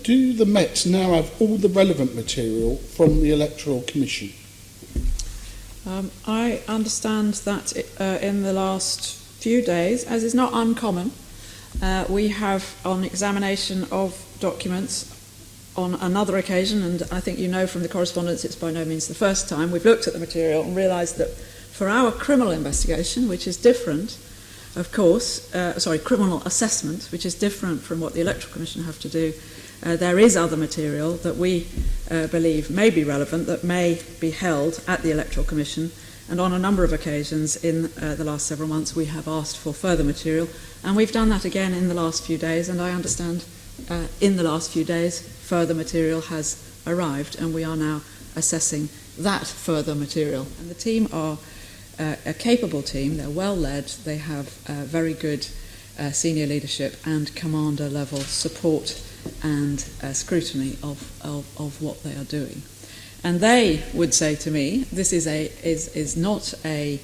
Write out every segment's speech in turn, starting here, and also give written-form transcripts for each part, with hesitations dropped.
Do the Met now have all the relevant material from the Electoral Commission? I understand that in the last few days, as is not uncommon, we have, on examination of documents on another occasion, and I think you know from the correspondence it's by no means the first time, we've looked at the material and realised that for our criminal investigation, which is different, of course, criminal assessment, which is different from what the Electoral Commission have to do, there is other material that we believe may be relevant, that may be held at the Electoral Commission, and on a number of occasions in the last several months we have asked for further material, and we've done that again in the last few days, and I understand in the last few days further material has arrived, and we are now assessing that further material. And the team are a capable team, they're well led, they have very good senior leadership and commander level support and scrutiny of what they are doing. And they would say to me, this is not a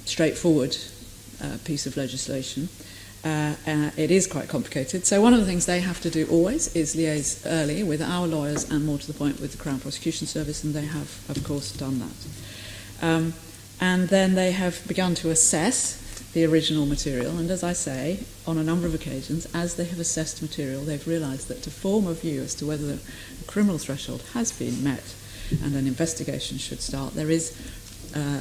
straightforward piece of legislation. It is quite complicated. So one of the things they have to do always is liaise early with our lawyers and, more to the point, with the Crown Prosecution Service, and they have, of course, done that. And then they have begun to assess the original material, and as I say, on a number of occasions, as they have assessed material, they've realised that to form a view as to whether the criminal threshold has been met and an investigation should start, there is,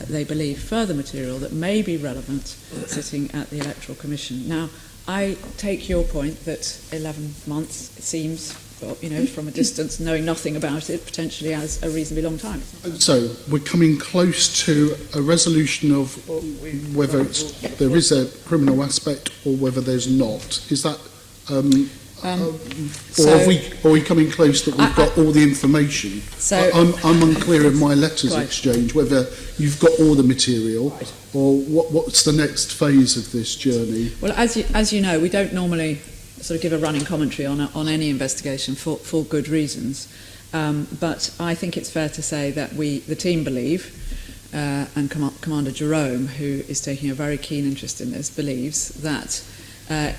they believe, further material that may be relevant sitting at the Electoral Commission. Now, I take your point that 11 months, it seems, well, you know, from a distance, knowing nothing about it, potentially as a reasonably long time. So we're coming close to a resolution of whether there is a criminal aspect or whether there's not. Is that, or are we coming close that we've got all the information? So I'm unclear in my letters exchange whether you've got all the material or what's the next phase of this journey. Well, as you know, we don't normally sort of give a running commentary on any investigation for good reasons. But I think it's fair to say that the team believe, and Commander Jerome, who is taking a very keen interest in this, believes that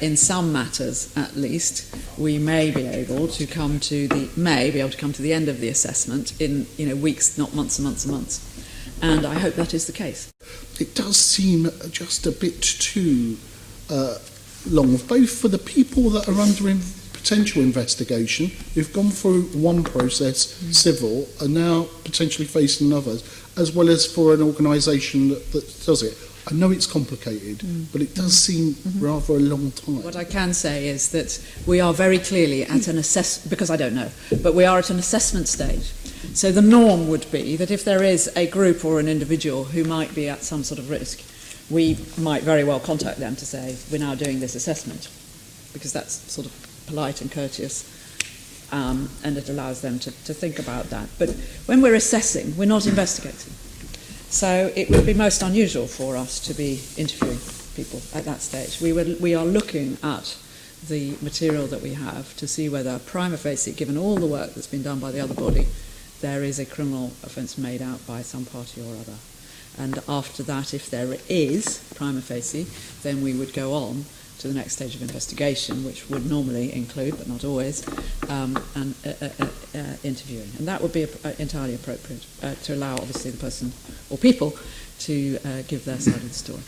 in some matters, at least, we may be able to come to the end of the assessment in weeks, not months and months and months. And I hope that is the case. It does seem just a bit too long, both for the people that are under potential investigation, who've gone through one process, civil, and now potentially facing others, as well as for an organisation that does it. I know it's complicated, but it does seem rather a long time. What I can say is that we are very clearly at an because I don't know, but we are at an assessment stage. So the norm would be that if there is a group or an individual who might be at some sort of risk, we might very well contact them to say, we're now doing this assessment, because that's sort of polite and courteous, and it allows them to think about that. But when we're assessing, we're not investigating. So it would be most unusual for us to be interviewing people at that stage. We are looking at the material that we have to see whether prima facie, given all the work that's been done by the other body, there is a criminal offence made out by some party or other. And after that, if there is prima facie, then we would go on to the next stage of investigation, which would normally include, but not always, interviewing. And that would be entirely appropriate to allow, obviously, the person or people to give their side of the story.